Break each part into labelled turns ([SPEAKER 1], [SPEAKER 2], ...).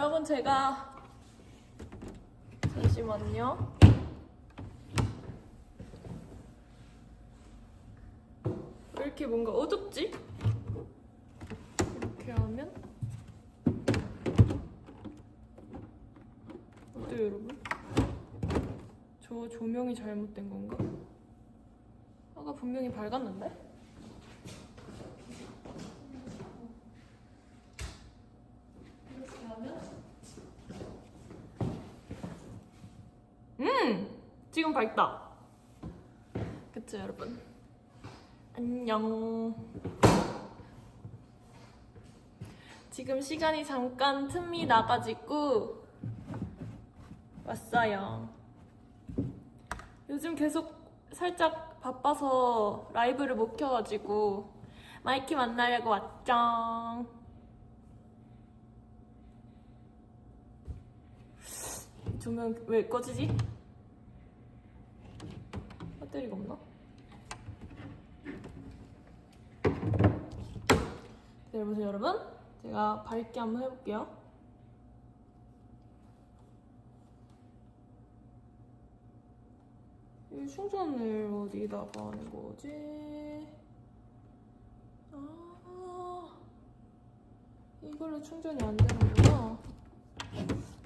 [SPEAKER 1] 여러분, 제가 잠시만요. 왜 이렇게 뭔가 어둡지? 이렇게 하면 어때요, 여러분? 저 조명이 잘못된 건가? 아까 분명히 밝았는데? 이렇게 하면 지금 밝다. 그쵸, 여러분? 안녕. 지금 시간이 잠깐 틈이 나가지고 왔어요. 요즘 계속 살짝 바빠서 라이브를 못 켜가지고 마이키 만나려고 왔죠. 조명 왜 꺼지지? 배터리가 없나? 기다려보세요, 여러분. 제가 밝게 한번 해볼게요. 이 충전을 어디다가 하는 거지? 이걸로 충전이 안 되는구나.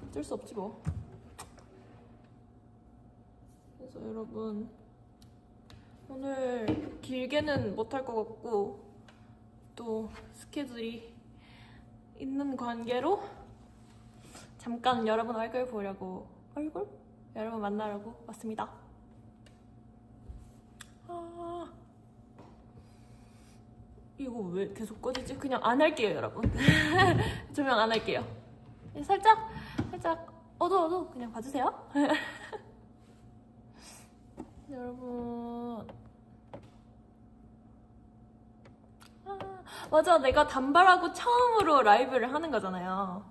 [SPEAKER 1] 어쩔 수 없지 뭐. 그래서 여러분, 오늘 길게는 못할 것 같고 또 스케줄이 있는 관계로 잠깐 여러분 얼굴 보려고 여러분 만나려고 왔습니다. 이거 왜 계속 꺼지지? 그냥 안 할게요, 여러분. 조명 안 할게요. 살짝 어두워도 그냥 봐주세요. 여러분, 맞아, 내가 단발하고 처음으로 라이브를 하는 거잖아요.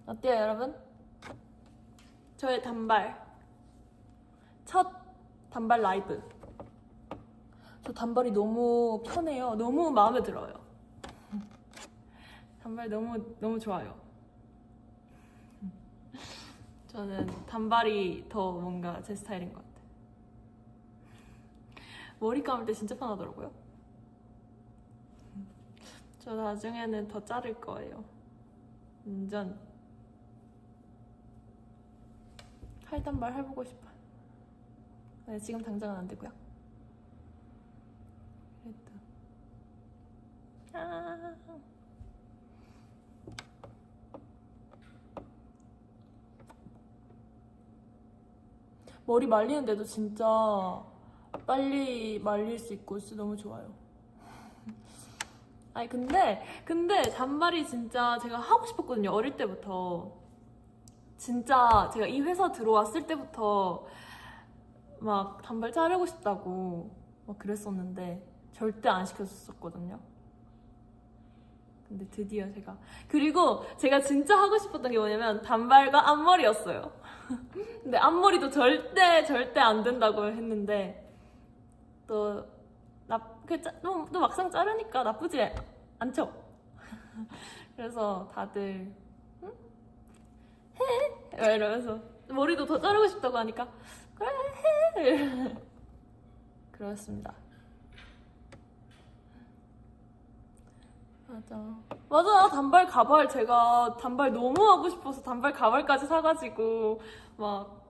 [SPEAKER 1] 어때요, 여러분? 저의 첫 단발 라이브. 저 단발이 너무 편해요. 너무 마음에 들어요. 단발 너무 좋아요. 저는 단발이 더 뭔가 제 스타일인 것 같아요. 머리 감을 때 진짜 편하더라고요. 저 나중에는 더 자를 거예요. 완전 칼단발 해보고 싶어요. 네, 지금 당장은 안 되고요. 그래도 머리 말리는데도 진짜 빨리 말릴 수 있고 진짜 너무 좋아요. 아니 근데 단발이 진짜 제가 하고 싶었거든요. 어릴 때부터. 진짜 제가 이 회사 들어왔을 때부터 막 단발 자르고 싶다고 막 그랬었는데 절대 안 시켜줬었거든요. 근데 드디어 그리고 제가 진짜 하고 싶었던 게 뭐냐면 단발과 앞머리였어요. 근데 앞머리도 절대 안 된다고 했는데 또 막상 자르니까 나쁘지 않죠? 그래서 다들 응? 해? 이러면서 머리도 더 자르고 싶다고 하니까 그래 해! 그렇습니다. 맞아 단발 가발 제가 단발 너무 하고 싶어서 단발 가발까지 사가지고 막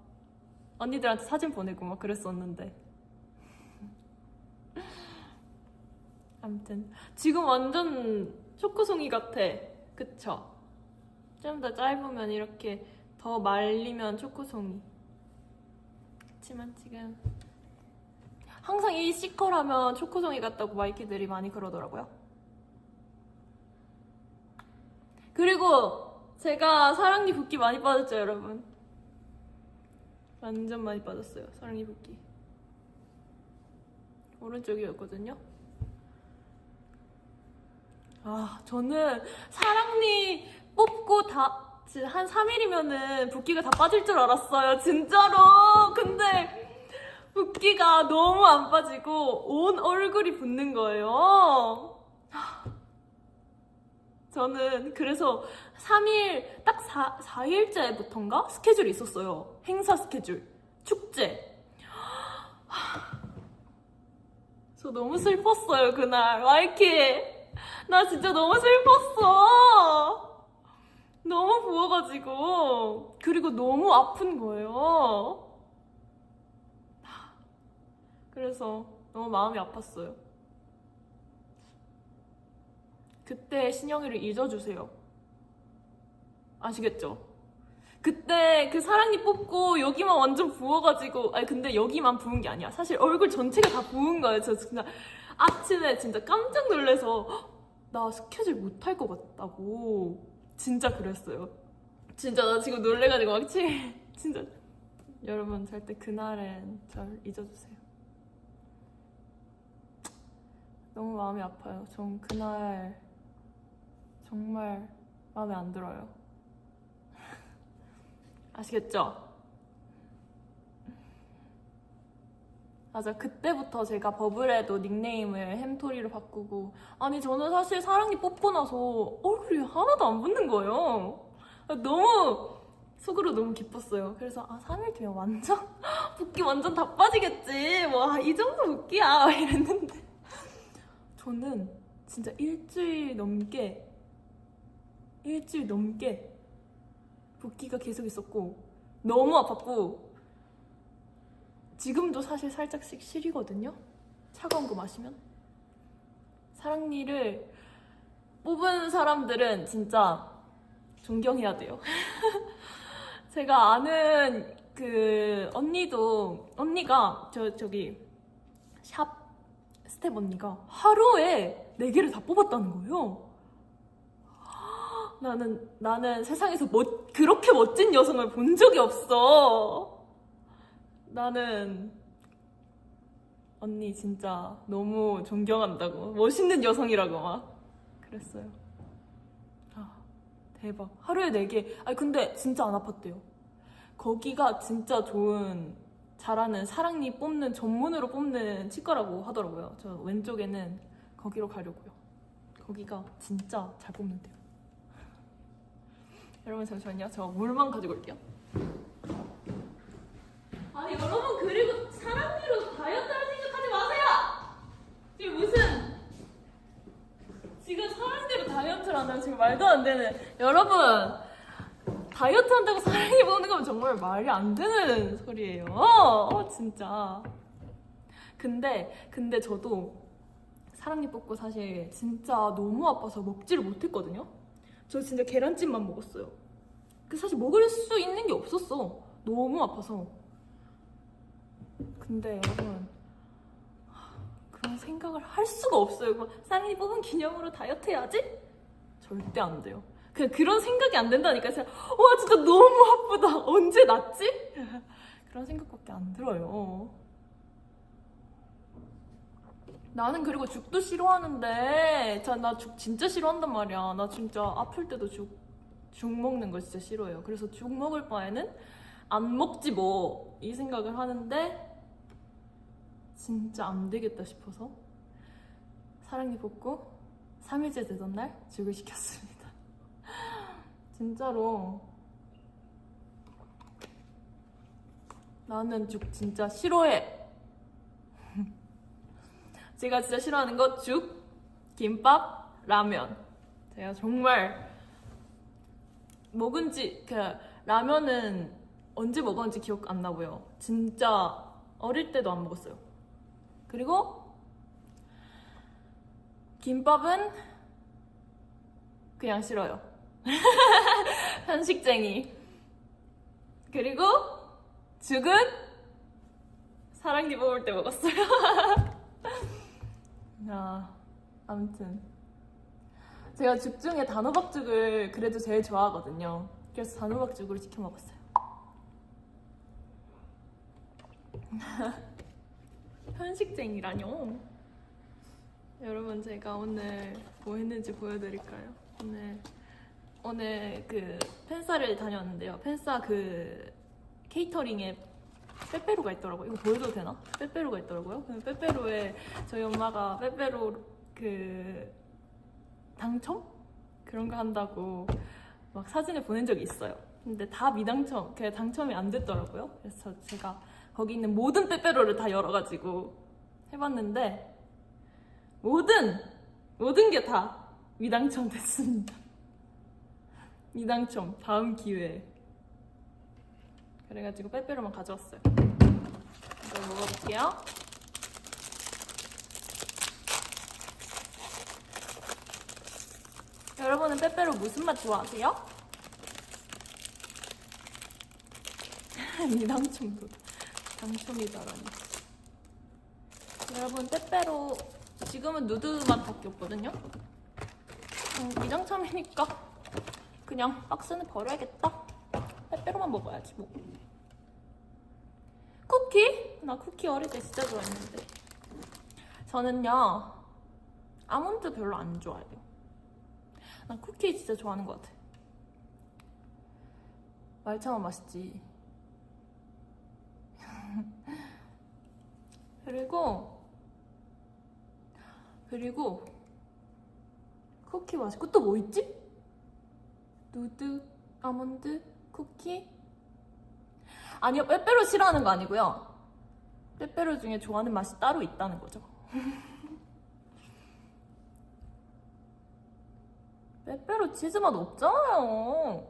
[SPEAKER 1] 언니들한테 사진 보내고 막 그랬었는데 아무튼 지금 완전 초코송이 같아. 그쵸? 좀 더 짧으면 이렇게 더 말리면 초코송이. 그치만 지금 항상 이 시컬하면 초코송이 같다고 마이키들이 많이 그러더라고요. 그리고 제가 사랑니 붓기 많이 빠졌죠, 여러분? 완전 많이 빠졌어요, 사랑니 붓기. 오른쪽이었거든요. 저는 사랑니 뽑고 한 3일이면은 붓기가 다 빠질 줄 알았어요, 진짜로. 근데 붓기가 너무 안 빠지고 온 얼굴이 붓는 거예요. 저는 그래서 3일, 딱 4일째부터인가? 스케줄이 있었어요. 행사 스케줄. 축제. 저 너무 슬펐어요, 그날. 마이키. 나 진짜 너무 슬펐어. 너무 부어가지고. 그리고 너무 아픈 거예요. 그래서 너무 마음이 아팠어요. 그때 신영이를 잊어주세요. 아시겠죠? 그때 그 사랑니 뽑고 여기만 완전 부어가지고, 아니 근데 여기만 부은 게 아니야. 사실 얼굴 전체가 다 부은 거예요. 저 진짜 아침에 진짜 깜짝 놀라서 "헉, 나 스케줄 못 할 것 같다고 진짜 그랬어요. 진짜 나 지금 놀래가지고 막 진짜 여러분 절대 그날엔 절 잊어주세요. 너무 마음이 아파요. 전 그날 정말 마음에 안 들어요. 아시겠죠? 맞아, 그때부터 제가 버블에도 닉네임을 햄토리로 바꾸고, 아니 저는 사실 사랑니 뽑고 나서 얼굴이 하나도 안 붓는 거예요. 너무 속으로 너무 기뻤어요. 그래서 3일 뒤면 완전 붓기 완전 다 빠지겠지, 뭐 이 정도 붓기야 이랬는데 저는 진짜 일주일 넘게 붓기가 계속 있었고 너무 아팠고, 지금도 사실 살짝씩 시리거든요. 차가운 거 마시면. 사랑니를 뽑은 사람들은 진짜 존경해야 돼요. 제가 아는 그 언니가 저기 샵 스텝 언니가 하루에 4개를 다 뽑았다는 거예요. 나는 세상에서 그렇게 멋진 여성을 본 적이 없어. 나는 언니 진짜 너무 존경한다고, 멋있는 여성이라고 막 그랬어요. 대박. 하루에 4개. 아니 근데 진짜 안 아팠대요. 거기가 진짜 잘하는 사랑니 전문으로 뽑는 치과라고 하더라고요. 저 왼쪽에는 거기로 가려고요. 거기가 진짜 잘 뽑는데요. 여러분 잠시만요. 저 물만 가지고 올게요. 아니 여러분, 그리고 사랑니로 다이어트 할 생각하지 마세요. 지금 사랑니로 다이어트를 한다면 지금 말도 안 되는, 여러분 다이어트 한다고 사랑니 보는 건 정말 말이 안 되는 소리예요. 진짜. 근데 저도 사랑니 뽑고 사실 진짜 너무 아파서 먹지를 못했거든요. 저 진짜 계란찜만 먹었어요. 사실 먹을 수 있는 게 없었어. 너무 아파서. 근데 여러분, 그런 생각을 할 수가 없어요. 사랑니 뽑은 기념으로 다이어트 해야지? 절대 안 돼요. 그런 생각이 안 된다니까. 진짜 와 진짜 너무 아프다. 언제 낫지? 그런 생각밖에 안 들어요. 나는 그리고 죽도 싫어하는데, 나 죽 진짜 싫어한단 말이야. 나 진짜 아플 때도 죽 먹는 거 진짜 싫어해요. 그래서 죽 먹을 바에는 안 먹지 뭐, 이 생각을 하는데 진짜 안 되겠다 싶어서 사랑니 뽑고 3일째 되던 날 죽을 시켰습니다. 진짜로 나는 죽 진짜 싫어해. 제가 진짜 싫어하는 거 죽, 김밥, 라면. 제가 정말 라면은 언제 먹었는지 기억 안 나고요. 진짜 어릴 때도 안 먹었어요. 그리고 김밥은 그냥 싫어요. 편식쟁이. 그리고 죽은 사랑니 뽑을 때 먹었어요. 아무튼 제가 죽 중에 단호박죽을 그래도 제일 좋아하거든요. 그래서 단호박죽으로 시켜 먹었어요. 편식쟁이라뇨. 여러분, 제가 오늘 뭐 했는지 보여드릴까요? 오늘 그 팬싸를 다녔는데요. 팬싸 그 케이터링에 빼빼로가 있더라고요. 이거 보여도 되나? 빼빼로가 있더라고요. 빼빼로에 저희 엄마가 빼빼로 그 당첨? 그런 거 한다고 막 사진을 보낸 적이 있어요. 근데 다 미당첨, 그냥 당첨이 안 됐더라고요. 그래서 제가 거기 있는 모든 빼빼로를 다 열어가지고 해봤는데 모든 게 다 미당첨 됐습니다. 미당첨 다음 기회에. 그래가지고 빼빼로만 가져왔어요. 이걸 먹어볼게요. 여러분은 빼빼로 무슨 맛 좋아하세요? 미당첨도 당첨이다라니. 여러분 빼빼로 지금은 누드 맛밖에 없거든요. 미당첨이니까 그냥 박스는 버려야겠다. 빼빼로만 먹어야지 뭐. 쿠키? 나 쿠키 어릴 때 진짜 좋아했는데. 저는요 아몬드 별로 안 좋아해요. 난 쿠키 진짜 좋아하는 것 같아. 말차만 맛있지. 그리고 쿠키 맛있고 또 뭐 있지? 누드, 아몬드, 쿠키? 아니요, 빼빼로 싫어하는 거 아니고요. 빼빼로 중에 좋아하는 맛이 따로 있다는 거죠. 빼빼로 치즈 맛 없잖아요.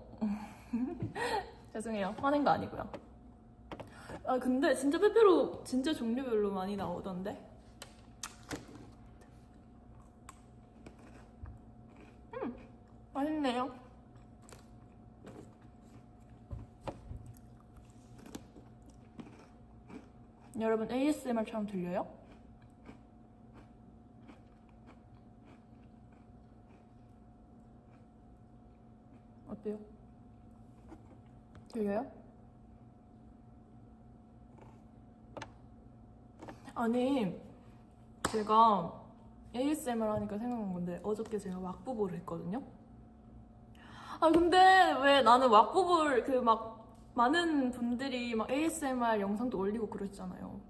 [SPEAKER 1] 죄송해요, 화낸 거 아니고요. 아 근데 진짜 빼빼로 진짜 종류별로 많이 나오던데. 맛있네요. 여러분 ASMR처럼 들려요? 어때요? 들려요? 아니 제가 ASMR 하니까 생각난 건데 어저께 제가 왁부부를 했거든요. 아 근데 왜 나는 왁부불 그 막 많은 분들이 막 ASMR 영상도 올리고 그러시잖아요.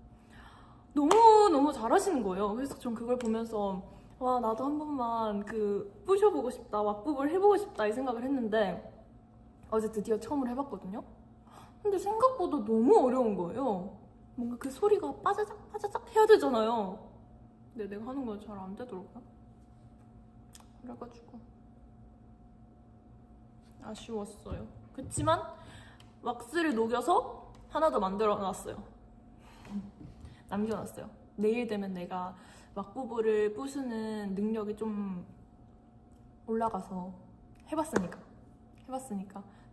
[SPEAKER 1] 너무 잘하시는 거예요. 그래서 전 그걸 보면서 와 나도 한 번만 그 부셔보고 싶다, 왁부불 해보고 싶다 이 생각을 했는데 어제 드디어 처음으로 해봤거든요. 근데 생각보다 너무 어려운 거예요. 뭔가 그 소리가 빠자작 해야 되잖아요. 근데 내가 하는 건 잘 안 되더라고요. 그래가지고 아쉬웠어요. 그치만 왁스를 녹여서 하나 더 만들어놨어요. 남겨놨어요. 내일 되면 내가 왁부부를 부수는 능력이 좀 올라가서 해봤으니까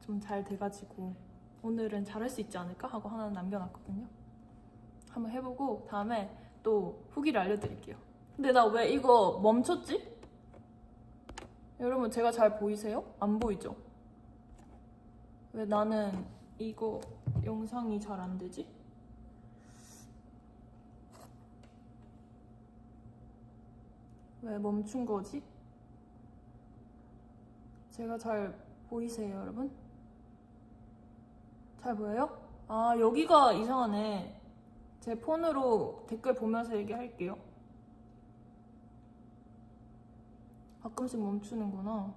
[SPEAKER 1] 좀 잘 돼가지고 오늘은 잘할 수 있지 않을까 하고 하나 남겨놨거든요. 한번 해보고 다음에 또 후기를 알려드릴게요. 근데 나 왜 이거 멈췄지? 여러분 제가 잘 보이세요? 안 보이죠? 왜 나는 이거 영상이 잘 안 되지? 왜 멈춘 거지? 제가 잘 보이세요, 여러분? 잘 보여요? 아, 여기가 이상하네. 제 폰으로 댓글 보면서 얘기할게요. 가끔씩 멈추는구나.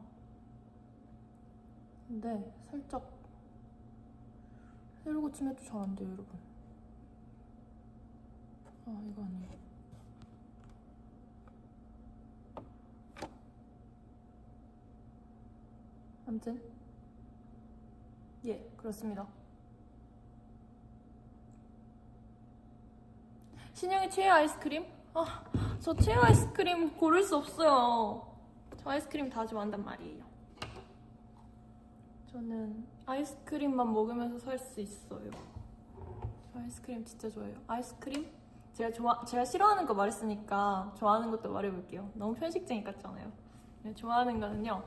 [SPEAKER 1] 근데 살짝 새로 고치면 또 잘 안 돼요, 여러분. 아, 이거 아니에요. 아무튼 예, 그렇습니다. 신영이 최애 아이스크림? 아, 저 최애 아이스크림 고를 수 없어요. 저 아이스크림 다 좋아한단 말이에요. 저는 아이스크림만 먹으면서 살 수 있어요. 저 아이스크림 진짜 좋아해요. 아이스크림? 제가 싫어하는 거 말했으니까 좋아하는 것도 말해볼게요. 너무 편식쟁이 같잖아요. 네, 좋아하는 거는요,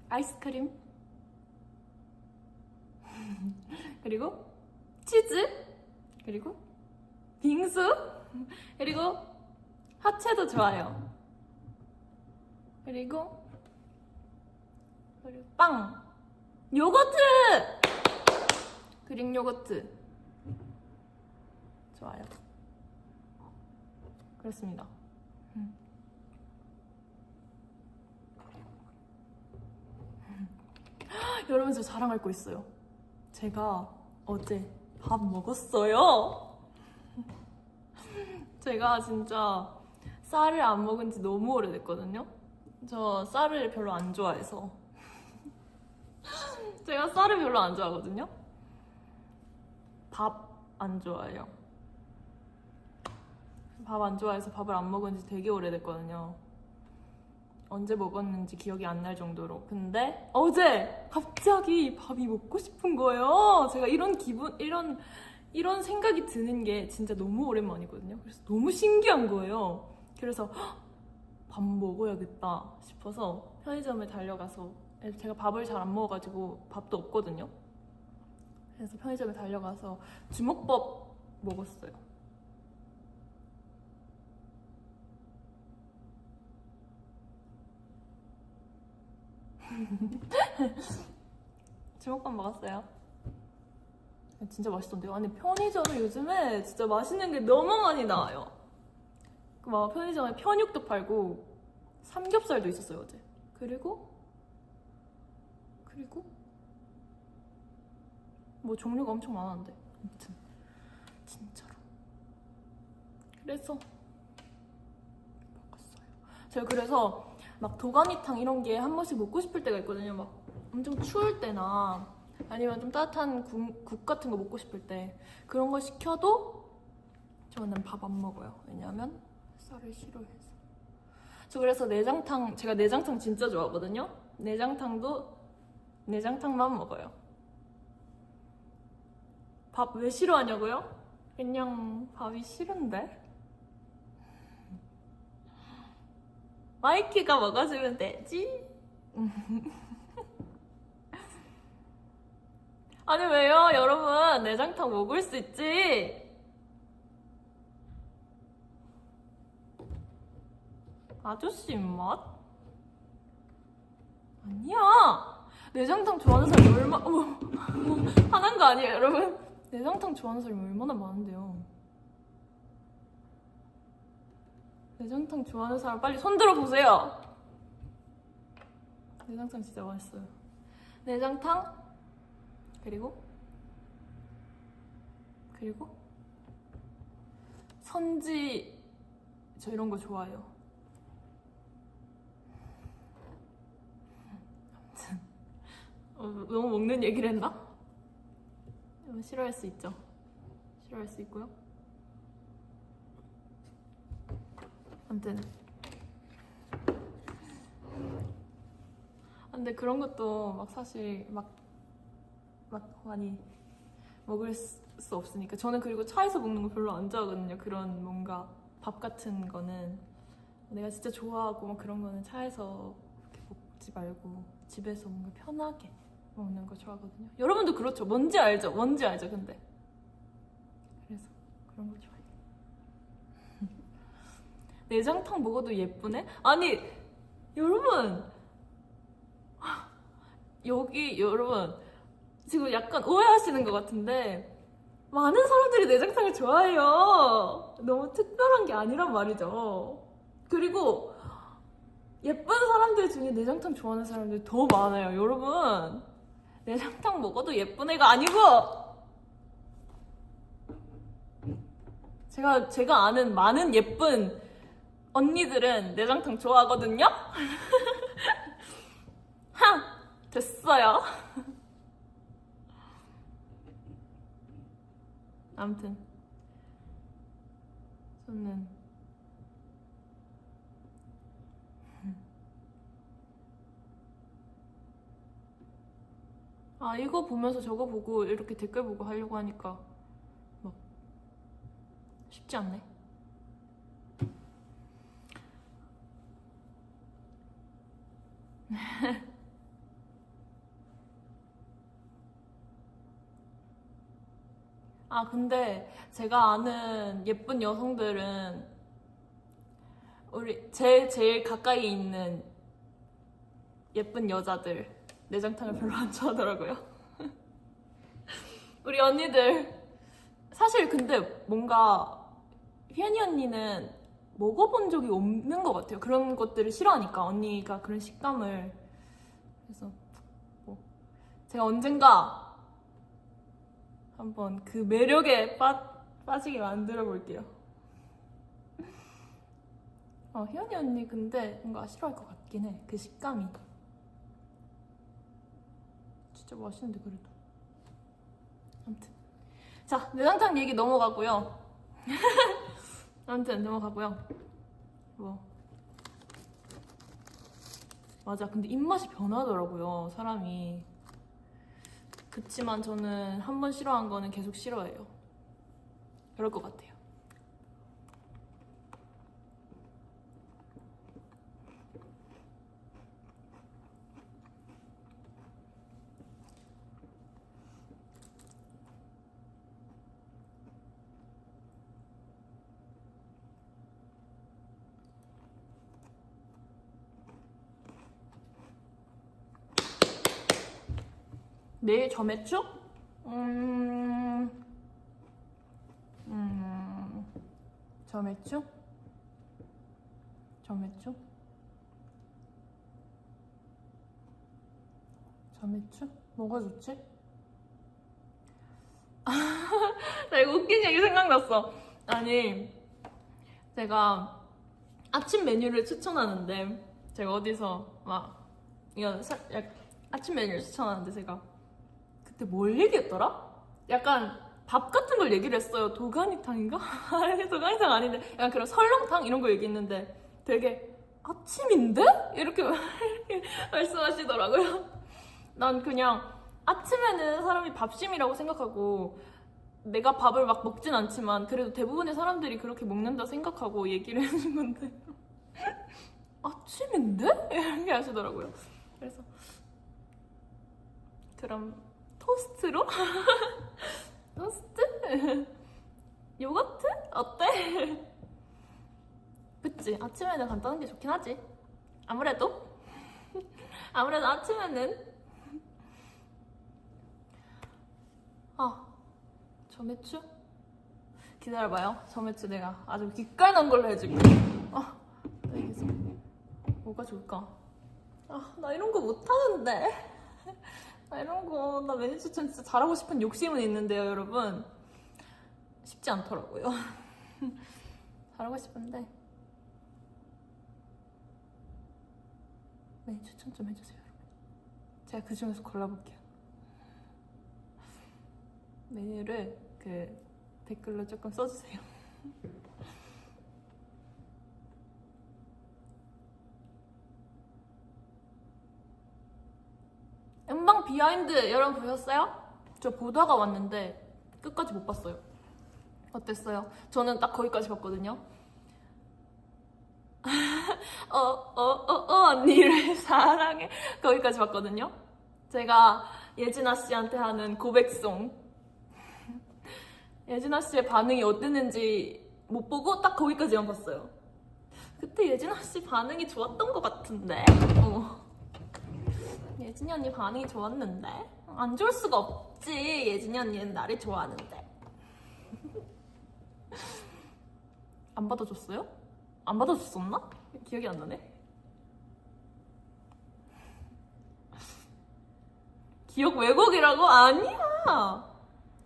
[SPEAKER 1] 아이스크림, 그리고 치즈, 그리고 빙수, 그리고 화채도 좋아요. 그리고 빵, 요거트, 그릭 요거트 좋아요. 그렇습니다. 여러분 저 자랑할 거 있어요. 제가 어제 밥 먹었어요. 제가 진짜 쌀을 안 먹은 지 너무 오래됐거든요. 저 쌀을 별로 안 좋아해서. 제가 쌀을 별로 안 좋아하거든요. 밥 안 좋아해요. 밥 안 좋아해서 밥을 안 먹은 지 되게 오래됐거든요. 언제 먹었는지 기억이 안 날 정도로. 근데 어제 갑자기 밥이 먹고 싶은 거예요. 제가 이런 기분, 이런 생각이 드는 게 진짜 너무 오랜만이거든요. 그래서 너무 신기한 거예요. 그래서 밥 먹어야겠다 싶어서 편의점에 달려가서, 제가 밥을 잘 안 먹어가지고 밥도 없거든요. 그래서 편의점에 달려가서 주먹밥 먹었어요. 주먹밥 먹었어요. 진짜 맛있던데요. 아니 편의점에 요즘에 진짜 맛있는 게 너무 많이 나와요. 막 편의점에 편육도 팔고 삼겹살도 있었어요 어제. 그리고 뭐 종류가 엄청 많았는데 아무튼 진짜로. 그래서 먹었어요. 제가 그래서 막 도가니탕 이런 게 한 번씩 먹고 싶을 때가 있거든요. 막 엄청 추울 때나 아니면 좀 따뜻한 국 같은 거 먹고 싶을 때 그런 거 시켜도 저는 밥 안 먹어요. 왜냐면 쌀을 싫어해서. 저 그래서 내장탕, 제가 내장탕 진짜 좋아하거든요. 내장탕만 먹어요. 밥 왜 싫어하냐고요? 그냥 밥이 싫은데? 마이키가 먹어주면 되지? 아니 왜요? 여러분 내장탕 먹을 수 있지? 아저씨 입맛? 아니야. 내장탕 좋아하는 사람이 화난 거 아니에요 여러분? 내장탕 좋아하는 사람이 얼마나 많은데요. 내장탕 좋아하는 사람 빨리 손 들어보세요. 내장탕 진짜 맛있어요. 내장탕 그리고 선지, 저 이런 거 좋아해요. 아무튼 너무 먹는 얘기를 했나? 싫어할 수 있죠. 싫어할 수 있고요. 아무튼 근데 그런 것도 막 사실 막 많이 먹을 수 없으니까. 저는 그리고 차에서 먹는 거 별로 안 좋아하거든요. 그런 뭔가 밥 같은 거는 내가 진짜 좋아하고 막 그런 거는 차에서 그렇게 먹지 말고 집에서 뭔가 편하게 먹는 거 좋아하거든요. 여러분도 그렇죠? 뭔지 알죠? 근데 그래서 그런 거 좋아해요. 내장탕 먹어도 예쁘네? 아니 여러분 여러분 지금 약간 오해하시는 것 같은데 많은 사람들이 내장탕을 좋아해요. 너무 특별한 게 아니란 말이죠. 그리고 예쁜 사람들 중에 내장탕 좋아하는 사람들 더 많아요. 여러분 내장탕 먹어도 예쁜 애가 아니고 제가 아는 많은 예쁜 언니들은 내장탕 좋아하거든요? 됐어요. 아무튼 저는 이거 보면서 저거 보고 이렇게 댓글 보고 하려고 하니까 막 쉽지 않네. 근데 제가 아는 예쁜 여성들은 제일 가까이 있는 예쁜 여자들 내장탕을 별로 안 좋아하더라고요. 우리 언니들 사실 근데 뭔가 휘연이 언니는 먹어본 적이 없는 것 같아요. 그런 것들을 싫어하니까 언니가 그런 식감을. 그래서 뭐 제가 언젠가 한번 그 매력에 빠지게 만들어 볼게요. 희연이 언니 근데 뭔가 싫어할 것 같긴 해. 그 식감이 진짜 맛있는데 그래도. 아무튼 자, 내장탕 얘기 넘어가고요. 아무튼 넘어가고요. 뭐 맞아, 근데 입맛이 변하더라고요, 사람이. 그치만 저는 한 번 싫어한 거는 계속 싫어해요. 그럴 것 같아요. 내일 점액축? 점액축? 점액축? 점액축? 뭐가 좋지? 나 이거 웃긴 얘기 생각났어. 아니, 제가 아침 메뉴를 추천하는데, 제가 어디서 막 이거 아침 메뉴를 추천하는데 제가 그때 뭘 얘기했더라? 약간 밥 같은 걸 얘기를 했어요. 도가니탕인가? 아니, 도가니탕 아닌데 약간 그런 설렁탕 이런 거 얘기했는데 되게 아침인데? 이렇게 말씀하시더라고요. 난 그냥 아침에는 사람이 밥심이라고 생각하고 내가 밥을 막 먹진 않지만 그래도 대부분의 사람들이 그렇게 먹는다 생각하고 얘기를 해준 건데 아침인데? 이렇게 하시더라고요. 그래서 그럼 토스트로? 토스트? 요거트? 어때? 그치? 아침에는 간단한 게 좋긴 하지. 아무래도 아침에는 점액추? 기다려봐요. 점액추 내가 아주 기깔난 걸로 해줄게. 알겠어. 뭐가 좋을까? 나 이런 거 못하는데. 나 메뉴 추천 진짜 잘하고 싶은 욕심은 있는데요, 여러분. 쉽지 않더라고요. 잘하고 싶은데. 메뉴 추천 좀 해주세요, 여러분. 제가 그 중에서 골라볼게요. 메뉴를 댓글로 조금 써주세요. 음방 비하인드 여러분 보셨어요? 저 보다가 왔는데 끝까지 못 봤어요. 어땠어요? 저는 딱 거기까지 봤거든요. 언니를 사랑해 거기까지 봤거든요. 제가 예진아 씨한테 하는 고백송 예진아 씨의 반응이 어땠는지 못 보고 딱 거기까지만 봤어요. 그때 예진아 씨 반응이 좋았던 것 같은데. 예진이 언니 반응이 좋았는데 안 좋을 수가 없지. 예진이 언니는 나를 좋아하는데. 안 받아줬어요? 안 받아줬었나? 기억이 안 나네. 기억 왜곡이라고? 아니야.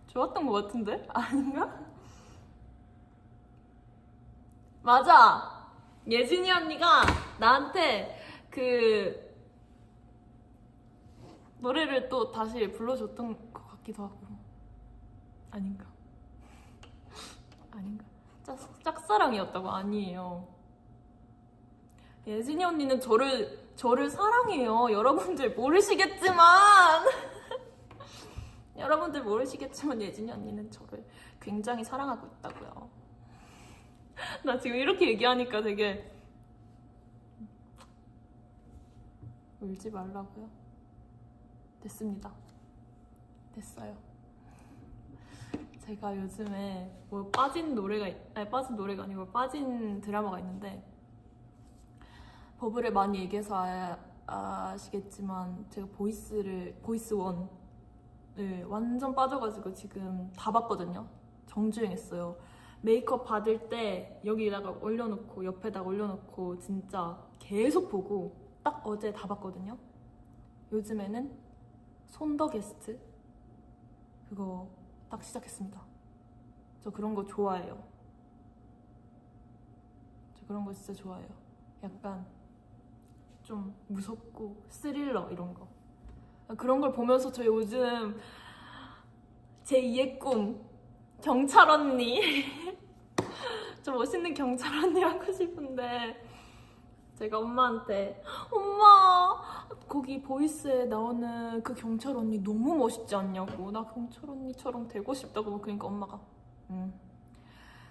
[SPEAKER 1] 좋았던 것 같은데? 아닌가? 맞아. 예진이 언니가 나한테 그 노래를 또 다시 불러줬던 것 같기도 하고. 아닌가? 짝사랑이었다고? 아니에요. 예진이 언니는 저를 사랑해요. 여러분들 모르시겠지만 예진이 언니는 저를 굉장히 사랑하고 있다고요. 나 지금 이렇게 얘기하니까 되게 울지 말라고요? 됐습니다. 됐어요. 제가 요즘에 빠진 노래가 아니고 빠진 드라마가 있는데 버블을 많이 얘기해서 아시겠지만 제가 보이스1을 완전 빠져가지고 지금 다 봤거든요. 정주행했어요. 메이크업 받을 때 여기다가 올려놓고 옆에다가 올려놓고 진짜 계속 보고 딱 어제 다 봤거든요. 요즘에는 손더 게스트 그거 딱 시작했습니다. 저 그런 거 좋아해요. 저 그런 거 진짜 좋아해요. 약간 좀 무섭고 스릴러 이런 거. 그런 걸 보면서 저 요즘 제2의 꿈 경찰 언니 좀 멋있는 경찰 언니 하고 싶은데 제가 엄마한테 엄마 거기 보이스에 나오는 그 경찰 언니 너무 멋있지 않냐고 나 경찰 언니처럼 되고 싶다고 그러니까 엄마가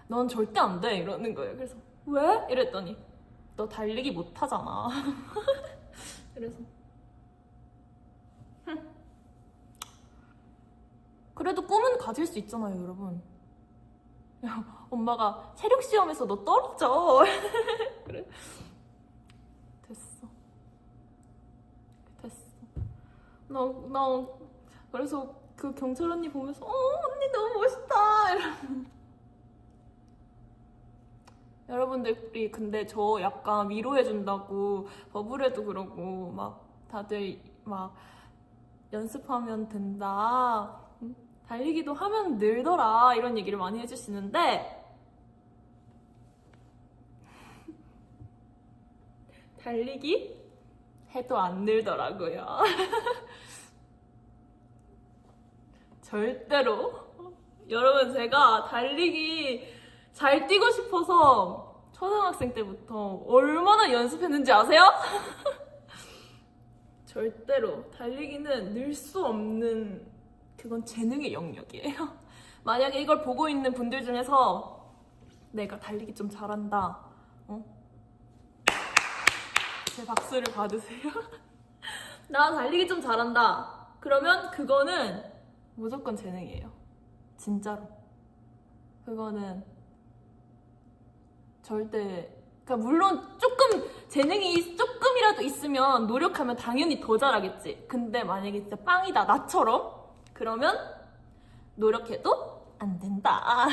[SPEAKER 1] 넌 절대 안 돼 이러는 거예요. 그래서 왜? 이랬더니 너 달리기 못 하잖아. 그래서 그래도 꿈은 가질 수 있잖아요 여러분. 엄마가 체력 시험에서 너 떨어져. 그래. 됐어. 나 그래서 그 경찰 언니 보면서 언니 너무 멋있다. 여러분들이 근데 저 약간 위로해준다고 버블에도 그러고 막 다들 막 연습하면 된다. 달리기도 하면 늘더라 이런 얘기를 많이 해주시는데 달리기 해도 안 늘더라고요. 절대로. 여러분 제가 달리기 잘 뛰고 싶어서 초등학생 때부터 얼마나 연습했는지 아세요? 절대로 달리기는 늘 수 없는 그건 재능의 영역이에요. 만약에 이걸 보고 있는 분들 중에서 내가 달리기 좀 잘한다 제 박수를 받으세요. 나 달리기 좀 잘한다 그러면 그거는 무조건 재능이에요. 진짜로. 그거는 절대 그러니까 물론 조금 재능이 조금이라도 있으면 노력하면 당연히 더 잘하겠지. 근데 만약에 진짜 빵이다 나처럼 그러면 노력해도 안 된다.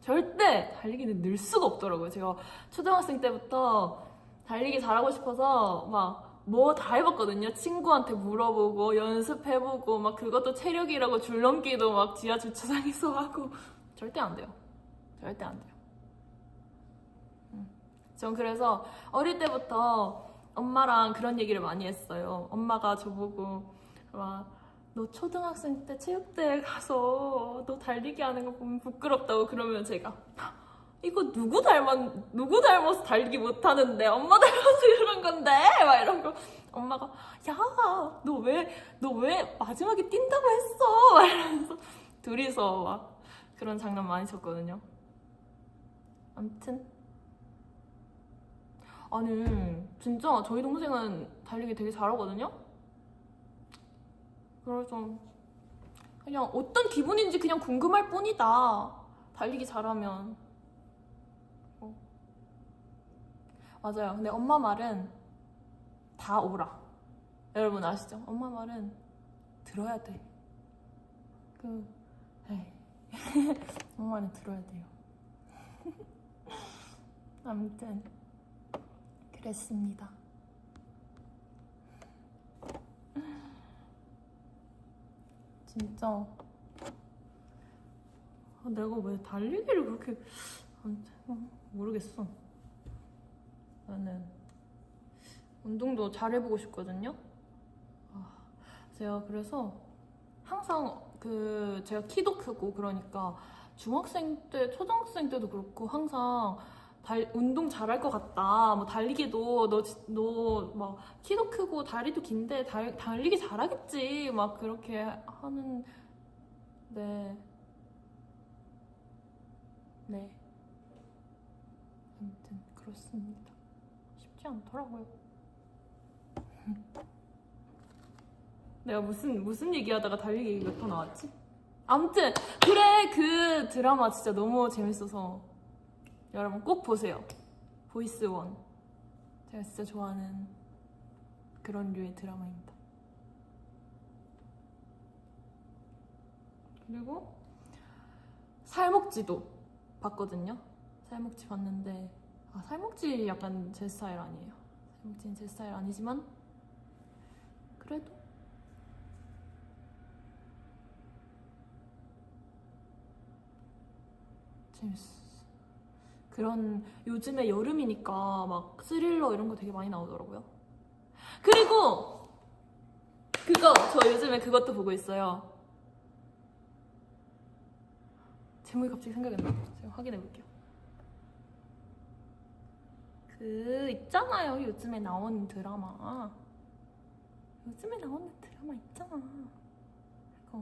[SPEAKER 1] 절대 달리기는 늘 수가 없더라고요. 제가 초등학생 때부터 달리기 잘하고 싶어서 막 뭐 다 해봤거든요. 친구한테 물어보고 연습해보고 막 그것도 체력이라고 줄넘기도 막 지하 주차장에서 하고 절대 안 돼요. 절대 안 돼요. 전 그래서 어릴 때부터 엄마랑 그런 얘기를 많이 했어요. 엄마가 저보고 막 너 초등학생 때 체육대회 가서 너 달리기 하는 거 보면 부끄럽다고 그러면 제가 이거 누구 닮아서 달리기 못하는데 엄마 닮아서 그런 건데 막 이런 거 엄마가 야 너 왜 마지막에 뛴다고 했어 막 이러면서 둘이서 막 그런 장난 많이 쳤거든요. 아무튼 아니 진짜 저희 동생은 달리기 되게 잘하거든요. 그래서 그냥 어떤 기분인지 그냥 궁금할 뿐이다. 달리기 잘하면. 맞아요. 근데 엄마 말은 다 옳아. 여러분 아시죠? 엄마 말은 들어야 돼. 엄마 말은 들어야 돼요. 아무튼 그랬습니다. 진짜 내가 왜 달리기를 그렇게 모르겠어. 나는 운동도 잘해보고 싶거든요. 제가 그래서 항상 제가 키도 크고 그러니까 중학생 때, 초등학생 때도 그렇고 항상 운동 잘할 것 같다. 뭐 달리기도 너 막 키도 크고 다리도 긴데 달리기 잘하겠지. 막 그렇게 하는데 네. 아무튼 그렇습니다. 쉽지 않더라고요. 내가 무슨 얘기하다가 달리기 얘기가 또 나왔지? 아무튼 그래 그 드라마 진짜 너무 재밌어서 여러분 꼭 보세요. 보이스 원. 제가 진짜 좋아하는 그런 류의 드라마입니다. 그리고 살목지도 봤거든요. 살목지 봤는데 살목지 약간 제 스타일 아니에요. 살목지는 제 스타일 아니지만 그래도 재밌어. 그런 요즘에 여름이니까 막 스릴러 이런 거 되게 많이 나오더라고요. 그리고 그거 저 요즘에 그것도 보고 있어요. 제목이 갑자기 생각이 안 나요. 제가 확인해 볼게요. 그 있잖아요. 요즘에 나오는 드라마. 요즘에 나오는 드라마 있잖아. 그거.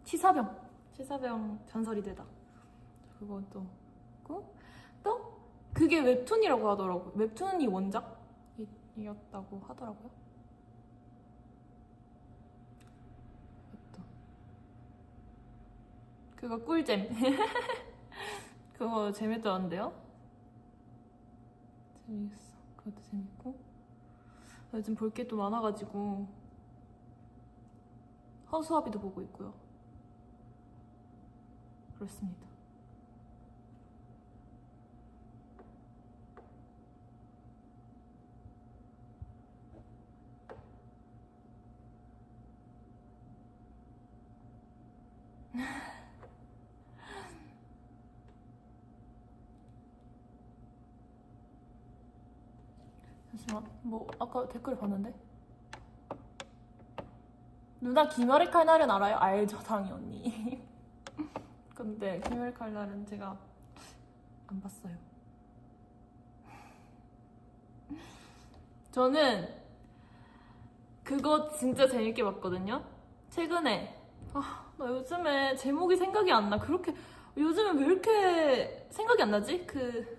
[SPEAKER 1] 치사병 전설이 되다. 그것도 있고 또 그게 웹툰이라고 하더라고요. 웹툰이 원작이었다고 하더라고요. 또 그거 꿀잼. 그거 재밌더라는데요. 재밌어. 그것도 재밌고 요즘 볼 게 또 많아가지고 허수아비도 보고 있고요. 그렇습니다. 잠시만, 뭐 아까 댓글 봤는데 누나 김열의 칼날은 알아요? 알죠, 당연히. 근데 김열의 칼날은 제가 안 봤어요. 저는 그거 진짜 재밌게 봤거든요. 최근에 나 요즘에 제목이 생각이 안 나. 그렇게 요즘에 왜 이렇게 생각이 안 나지? 그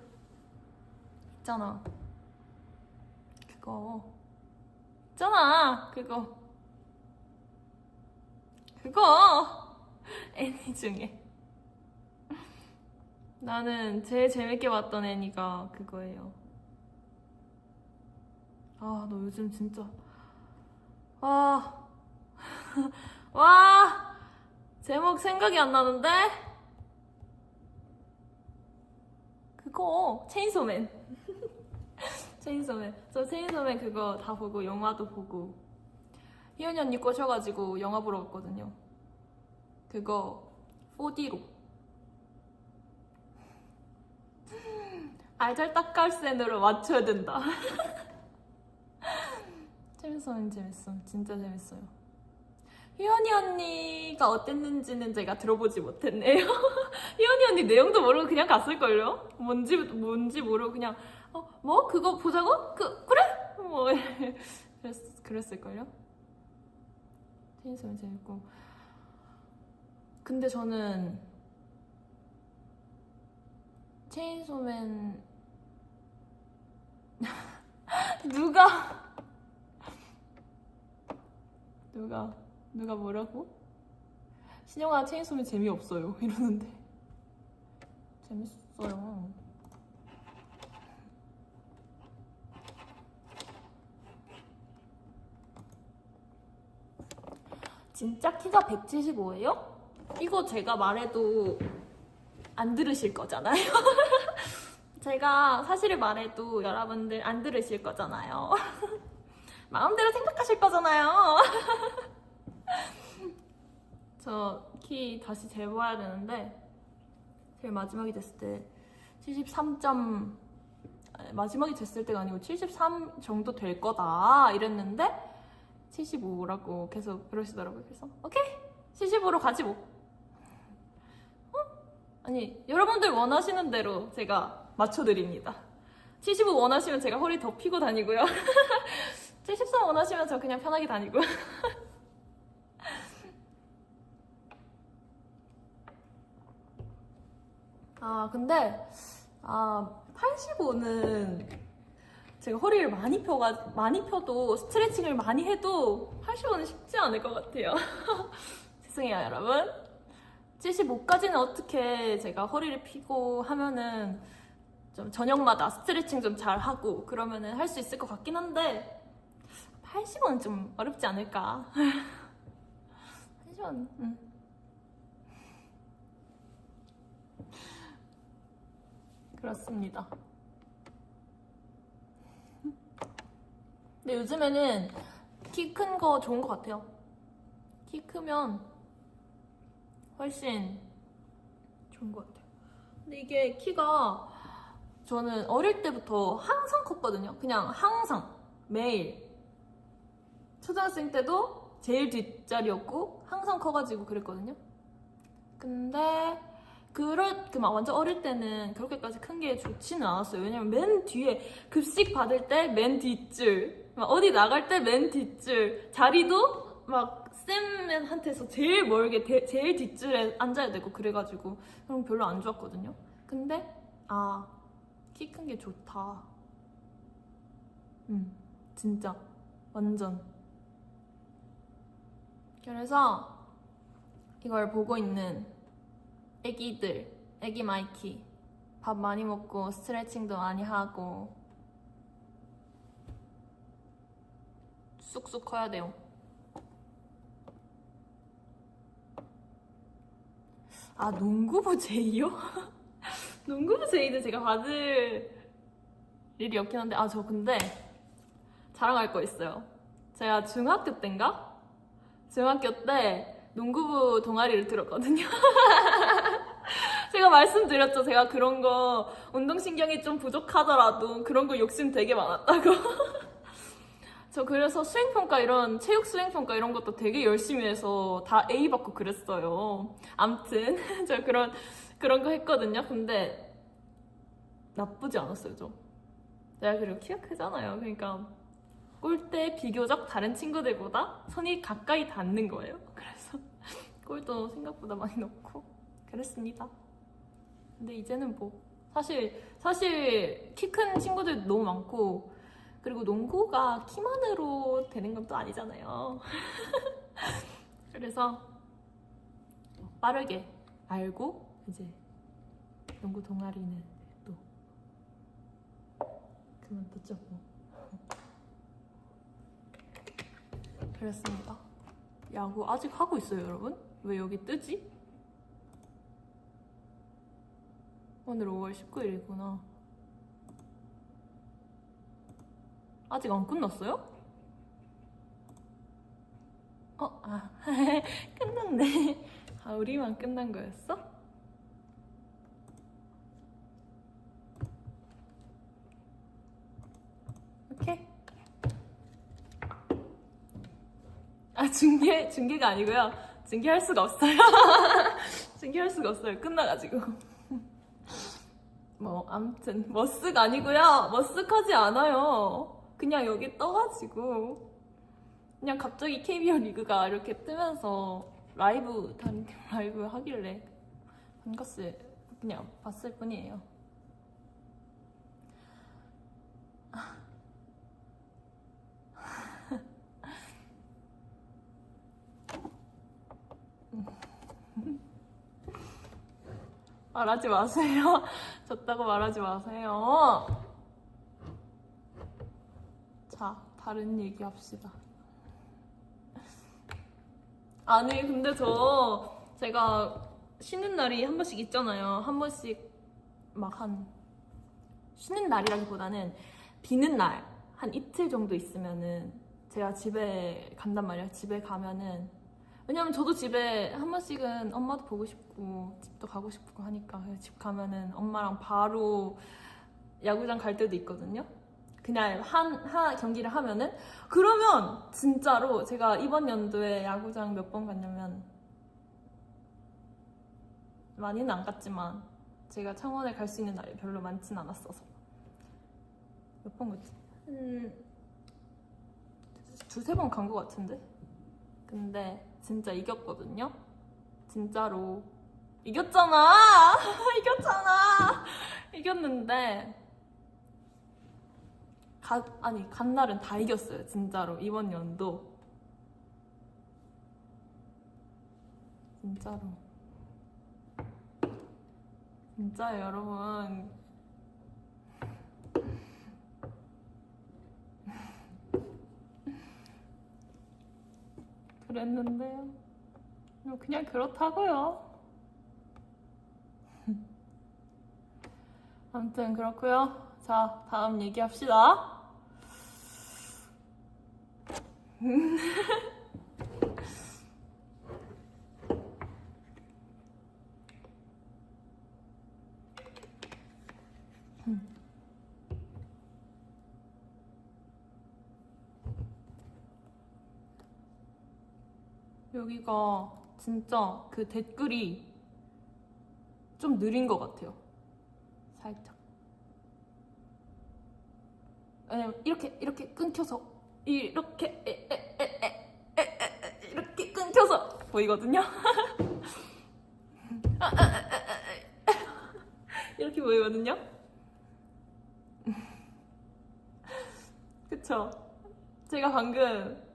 [SPEAKER 1] 있잖아. 그거 있잖아. 그거 애니 중에 나는 제일 재밌게 봤던 애니가 그거예요. 너 요즘 진짜 아, 와, 제목 생각이 안 나는데? 그거 체인소맨. 체인소맨. 저 체인소맨 그거 다 보고 영화도 보고 희연이 언니 꼬셔가지고 영화 보러 갔거든요. 그거 4D로 알잘딱갈센으로 맞춰야 된다. 체인소맨 재밌어. 진짜 재밌어요. 희연이 언니가 어땠는지는 제가 들어보지 못했네요. 희연이 언니 내용도 모르고 그냥 갔을걸요? 뭔지 모르고 그냥 뭐? 그거 보자고? 그래? 뭐 그랬을걸요? 체인소맨 재밌고 근데 저는 체인소맨 누가 뭐라고? 신영아 체인소맨 재미없어요 이러는데 재밌어요. 진짜 키가 175예요? 이거 제가 말해도 안 들으실 거잖아요. 제가 사실을 말해도 여러분들 안 들으실 거잖아요. 마음대로 생각하실 거잖아요. 저 키 다시 재봐야 되는데 제일 마지막이 됐을 때 73. 마지막이 됐을 때가 아니고 73 정도 될 거다 이랬는데 75라고 계속 그러시더라고요. 그래서 오케이 75로 가지 뭐. 아니 여러분들 원하시는 대로 제가 맞춰드립니다. 75 원하시면 제가 허리 더 피고 다니고요. 73 원하시면 저 그냥 편하게 다니고요. 근데 85는 제가 허리를 많이 펴도 스트레칭을 많이 해도 85는 쉽지 않을 것 같아요. 죄송해요 여러분. 75까지는 어떻게 제가 허리를 펴고 하면은 좀 저녁마다 스트레칭 좀 잘 하고 그러면은 할 수 있을 것 같긴 한데 80은 좀 어렵지 않을까. 80은 그렇습니다. 근데 요즘에는 키 큰 거 좋은 것 같아요. 키 크면 훨씬 좋은 것 같아요. 근데 이게 키가 저는 어릴 때부터 항상 컸거든요. 그냥 항상 매일 초등학생 때도 제일 뒷자리였고 항상 커가지고 그랬거든요. 근데 막 완전 어릴 때는 그렇게까지 큰 게 좋지는 않았어요. 왜냐면 맨 뒤에 급식 받을 때 맨 뒷줄, 막 어디 나갈 때 맨 뒷줄, 자리도 막 쌤한테서 제일 멀게 제일 뒷줄에 앉아야 되고 그래가지고 그럼 별로 안 좋았거든요. 근데 키 큰 게 좋다. 진짜 완전. 그래서 이걸 보고 있는 애기 마이키 밥 많이 먹고 스트레칭도 많이 하고 쑥쑥 커야 돼요. 농구부 제의요? 농구부 제의도 제가 받을 일이 없긴 한데 저 근데 자랑할 거 있어요. 제가 중학교 때인가? 중학교 때 농구부 동아리를 들었거든요. 제가 말씀드렸죠. 제가 그런 거 운동신경이 좀 부족하더라도 그런 거 욕심 되게 많았다고. 저 그래서 체육 수행평가 이런 것도 되게 열심히 해서 다 A 받고 그랬어요. 암튼 제가 그런 거 했거든요. 근데 나쁘지 않았어요, 좀. 내가 그리고 키가 크잖아요. 그러니까 골대 비교적 다른 친구들보다 손이 가까이 닿는 거예요. 그래서 골도 생각보다 많이 넣고 그랬습니다. 근데 이제는 뭐 사실 키 큰 친구들도 너무 많고 그리고 농구가 키만으로 되는 건 또 아니잖아요. 그래서 빠르게 알고 이제 농구 동아리는 또 그만뒀죠 뭐. 그랬습니다. 야구 아직 하고 있어요, 여러분? 왜 여기 뜨지? 오늘 5월 19일이구나. 아직 안 끝났어요? 끝났네. 우리만 끝난 거였어? 오케이. 중계가 아니고요. 중계할 수가 없어요. 중계할 수가 없어요. 끝나가지고. 뭐 아무튼 머쓱 아니고요. 머쓱하지 않아요. 그냥 여기 떠가지고 그냥 갑자기 KBO 리그가 이렇게 뜨면서 라이브 하길래 반갑스 그냥 봤을 뿐이에요. 말하지 마세요. 졌다고 말하지 마세요. 자, 다른 얘기 합시다. 아니, 근데 제가 쉬는 날이 한 번씩 있잖아요. 한 번씩 쉬는 날이라기보다는 비는 날, 한 이틀 정도 있으면은 제가 집에 간단 말이에요. 집에 가면은 왜냐면 저도 집에 한 번씩은 엄마도 보고 싶고 집도 가고 싶고 하니까 집 가면은 엄마랑 바로 야구장 갈 때도 있거든요. 그냥 한 경기를 하면은 그러면 진짜로 제가 이번 연도에 야구장 몇 번 갔냐면 많이는 안 갔지만 제가 창원에 갈 수 있는 날이 별로 많진 않았어서 몇 번 갔지? 두세 번 간 것 같은데? 근데 진짜 이겼거든요? 진짜로 이겼잖아! 이겼잖아! 이겼는데 간 날은 다 이겼어요. 진짜로 이번 연도 진짜로 진짜요 여러분. 그랬는데요. 그냥 그렇다고요. 아무튼 그렇고요. 자, 다음 얘기합시다. 여기가 진짜 그 댓글이 좀 느린 것 같아요. 살짝. 왜냐면 이렇게 끊겨서 이렇게 이렇게 끊겨서 보이거든요. 이렇게 보이거든요. 그쵸? 제가 방금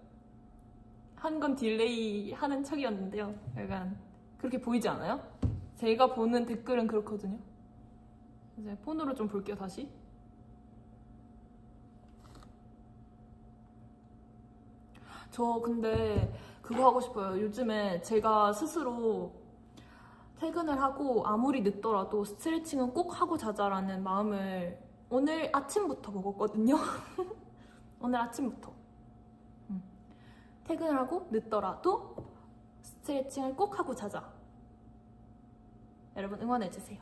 [SPEAKER 1] 한 건 딜레이 하는 척이었는데요. 약간 그렇게 보이지 않아요? 제가 보는 댓글은 그렇거든요. 이제 폰으로 좀 볼게요, 다시. 저 근데 그거 하고 싶어요. 요즘에 제가 스스로 퇴근을 하고 아무리 늦더라도 스트레칭은 꼭 하고 자자라는 마음을 오늘 아침부터 먹었거든요. 오늘 아침부터. 퇴근을 하고 늦더라도 스트레칭을 꼭 하고 자자. 여러분 응원해주세요.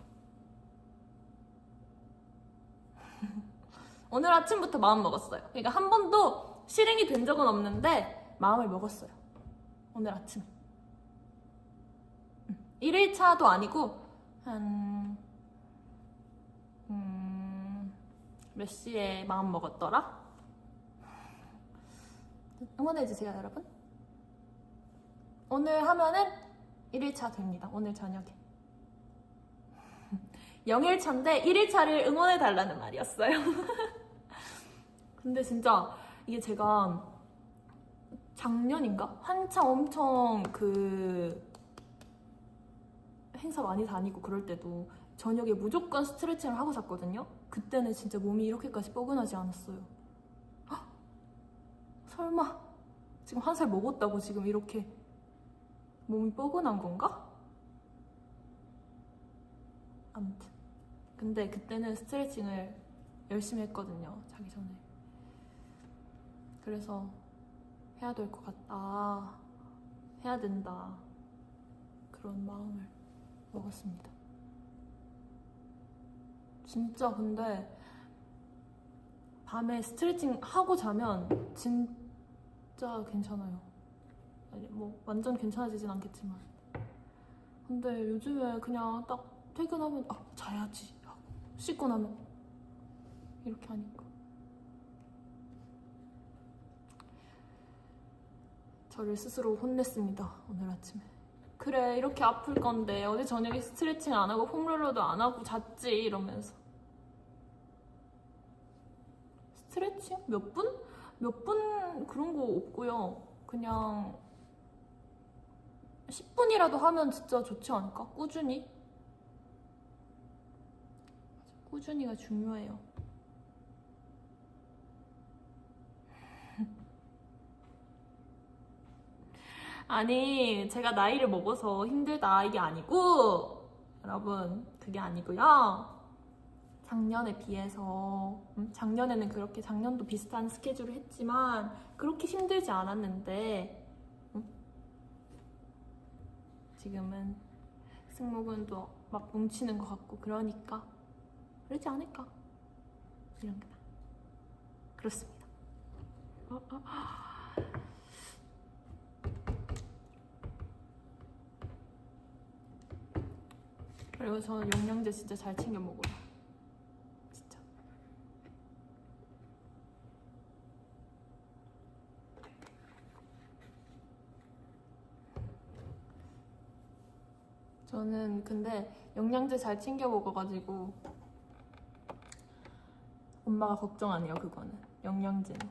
[SPEAKER 1] 오늘 아침부터 마음 먹었어요. 그러니까 한 번도 실행이 된 적은 없는데 마음을 먹었어요. 오늘 아침. 1일차도 아니고 한... 몇 시에 마음 먹었더라? 응원해주세요, 여러분. 오늘 하면은 1일차 됩니다. 오늘 저녁에. 0일차인데 1일차를 응원해달라는 말이었어요. 근데 진짜 이게 제가 작년인가? 한창 엄청 그 행사 많이 다니고 그럴 때도 저녁에 무조건 스트레칭을 하고 잤거든요. 그때는 진짜 몸이 이렇게까지 뻐근하지 않았어요. 헉! 설마 지금 한 살 먹었다고 지금 이렇게 몸이 뻐근한 건가? 아무튼 근데 그때는 스트레칭을 열심히 했거든요. 자기 전에. 그래서 해야 될 것 같다, 해야 된다, 그런 마음을 먹었습니다. 진짜 근데 밤에 스트레칭 하고 자면 진짜 괜찮아요. 아니, 뭐 완전 괜찮아지진 않겠지만. 근데 요즘에 그냥 딱 퇴근하면 자야지 하고 씻고 나면 이렇게 하니까 저를 스스로 혼냈습니다. 오늘 아침에. 그래, 이렇게 아플 건데 어제 저녁에 스트레칭 안 하고 폼롤러도 안 하고 잤지 이러면서. 스트레칭? 몇 분? 몇 분 그런 거 없고요. 그냥 10분이라도 하면 진짜 좋지 않을까? 꾸준히. 꾸준히가 중요해요. 아니, 제가 나이를 먹어서 힘들다 이게 아니고, 여러분, 그게 아니고요. 작년에 비해서 작년에는 그렇게, 작년도 비슷한 스케줄을 했지만 그렇게 힘들지 않았는데 지금은 승모근도 막 뭉치는 것 같고 그러니까 그러지 않을까, 이런 게 그렇습니다. 그리고 저는 영양제 진짜 잘 챙겨 먹어요. 진짜. 저는 근데 영양제 잘 챙겨 먹어가지고 엄마가 걱정 안 해요. 그거는 영양제는.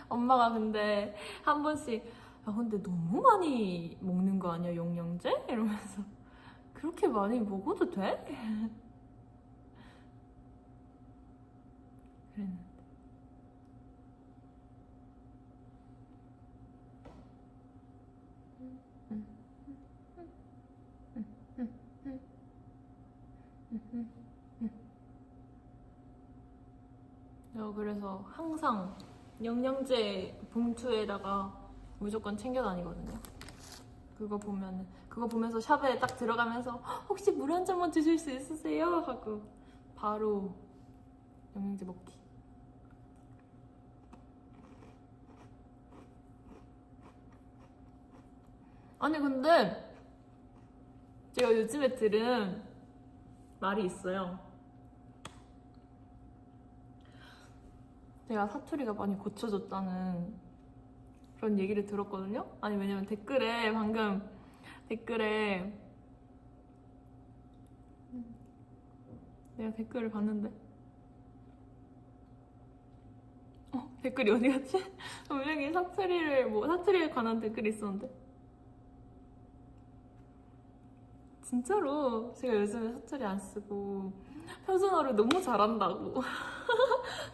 [SPEAKER 1] 엄마가 근데 한 번씩 근데 너무 많이 먹는 거 아니야 영양제? 이러면서 그렇게 많이 먹어도 돼? 그랬는데 저 그래서 항상 영양제 봉투에다가 무조건 챙겨 다니거든요. 그거 보면서 샵에 딱 들어가면서 혹시 물 한 잔만 드실 수 있으세요? 하고 바로 영양제 먹기. 아니 근데 제가 요즘에 들은 말이 있어요. 제가 사투리가 많이 고쳐졌다는 그런 얘기를 들었거든요. 아니 왜냐면 방금 댓글에 내가 댓글을 봤는데 댓글이 어디 갔지? 분명히 사투리에 관한 댓글이 있었는데 진짜로 제가 요즘에 사투리 안 쓰고 표준어를 너무 잘한다고.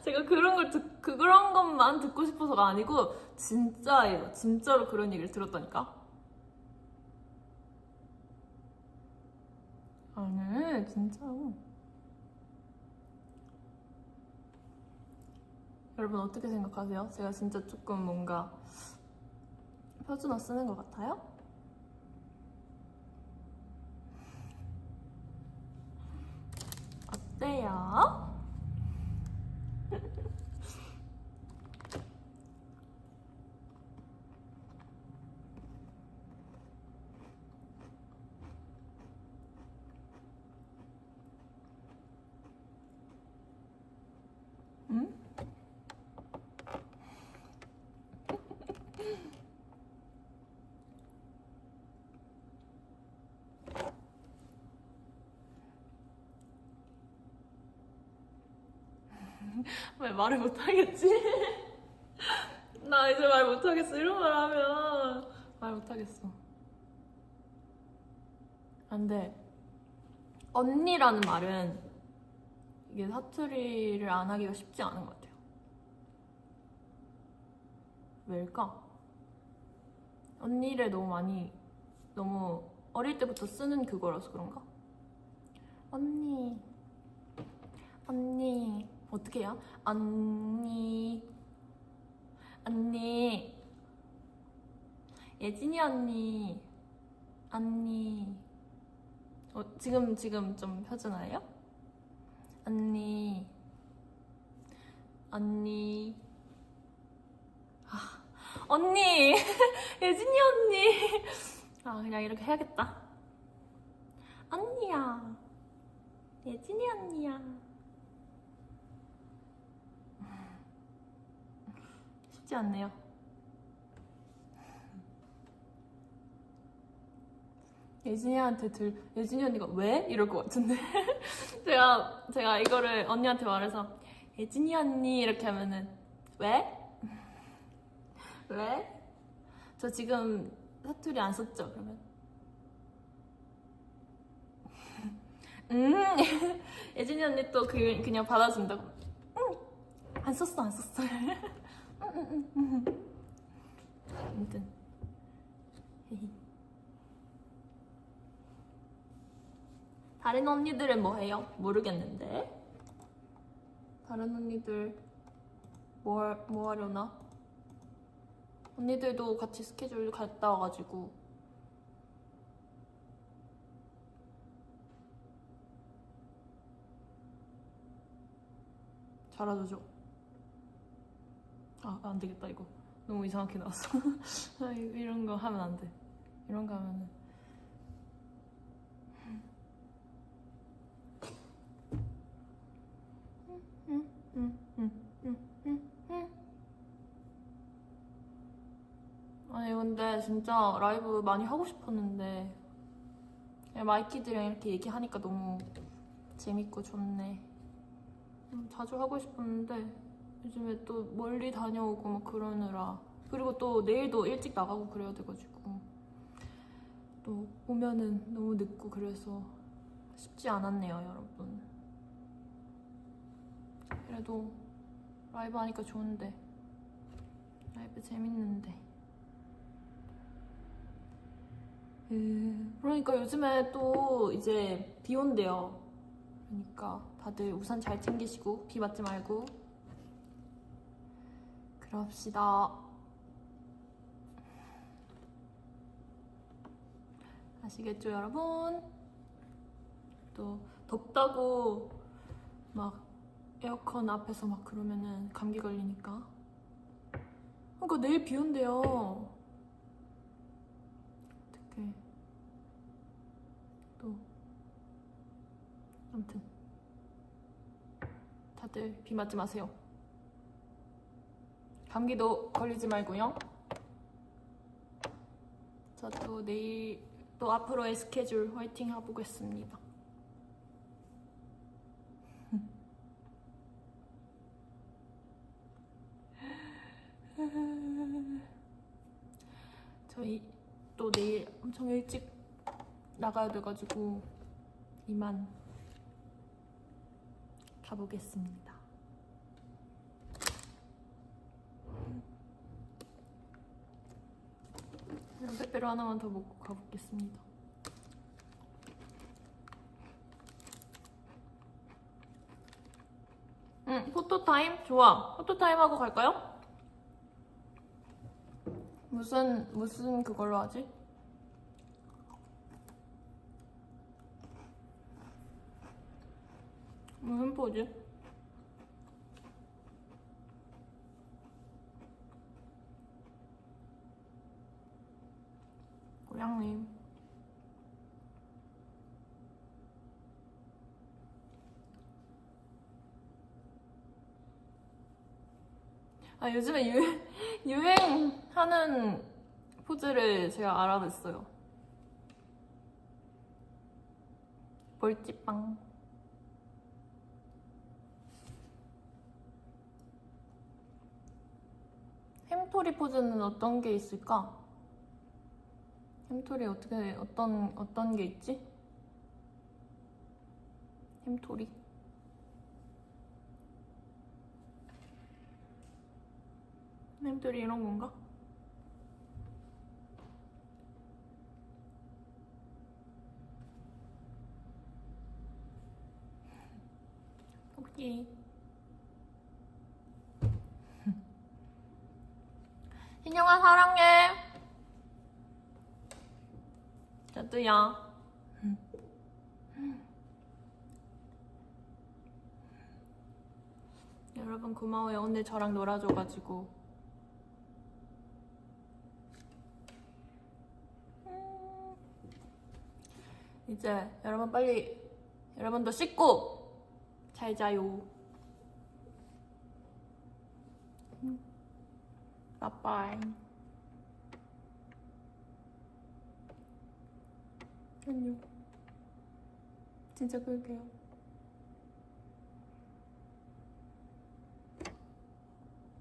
[SPEAKER 1] 제가 그런 것만 듣고 싶어서가 아니고 진짜예요. 진짜로 그런 얘기를 들었다니까. 아니 진짜로. 여러분 어떻게 생각하세요? 제가 진짜 조금 뭔가 표준어 쓰는 것 같아요? 어때요? 응? 왜 말을 못하겠지? 나 이제 말 못하겠어. 이런 말 하면 말 못하겠어. 안 돼. 언니라는 말은 이게 사투리를 안 하기가 쉽지 않은 것 같아요. 왜일까? 언니를 너무 어릴 때부터 쓰는 그거라서 그런가? 언니, 어떻게 해요? 언니, 예진이 언니. 지금 좀 표준어예요? 언니. 언니, 예진이 언니. 그냥 이렇게 해야겠다. 언니야, 예진이 언니야. 쉽지 않네요. 예진이 언니가 왜? 이럴 것 같은데. 제가 이거를 언니한테 말해서 예진이 언니 이렇게 하면은 왜? 왜? 저 지금 사투리 안 썼죠? 그러면 예진이 언니 또 그냥 받아준다고. 안 썼어. 아무튼 다른 언니들은 뭐 해요? 모르겠는데. 다른 언니들 뭐 하려나? 언니들도 같이 스케줄 갔다 와가지고 잘하죠. 안 되겠다 이거. 너무 이상하게 나왔어. 이런 거 하면 안 돼. 이런 거 하면은 아니 근데 진짜 라이브 많이 하고 싶었는데 마이키들이랑 이렇게 얘기하니까 너무 재밌고 좋네. 자주 하고 싶었는데 요즘에 또 멀리 다녀오고 막 그러느라, 그리고 또 내일도 일찍 나가고 그래야 돼가지고 또 오면은 너무 늦고 그래서 쉽지 않았네요 여러분. 그래도 라이브 하니까 좋은데, 라이브 재밌는데. 그러니까 요즘에 또 이제 비 온대요. 그러니까 다들 우산 잘 챙기시고 비 맞지 말고 그럽시다. 아시겠죠, 여러분? 또 덥다고 막 에어컨 앞에서 막 그러면은 감기 걸리니까. 그러니까 내일 비 온대요. 어떡해. 또 아무튼 다들 비 맞지 마세요. 감기도 걸리지 말고요. 저 또 내일 또 앞으로의 스케줄 화이팅 해보겠습니다. 저희 또 내일 엄청 일찍 나가야 돼가지고 이만 가보겠습니다. 빼빼로 하나만 더 먹고 가보겠습니다. 포토타임? 좋아. 포토타임 하고 갈까요? 무슨 그걸로 하지? 무슨 포즈? 고양이. 아, 요즘에 유행하는 포즈를 제가 알아냈어요. 벌찌빵. 햄토리 포즈는 어떤 게 있을까? 햄토리 어떤 게 있지? 햄토리. 햄토리 이런 건가? 토끼. 인형아 사랑해. 저도야. 여러분 고마워요. 오늘 저랑 놀아줘가지고. 이제 여러분 빨리 여러분도 씻고 잘 자요. 빠빠이. 안녕. 진짜 끌게요.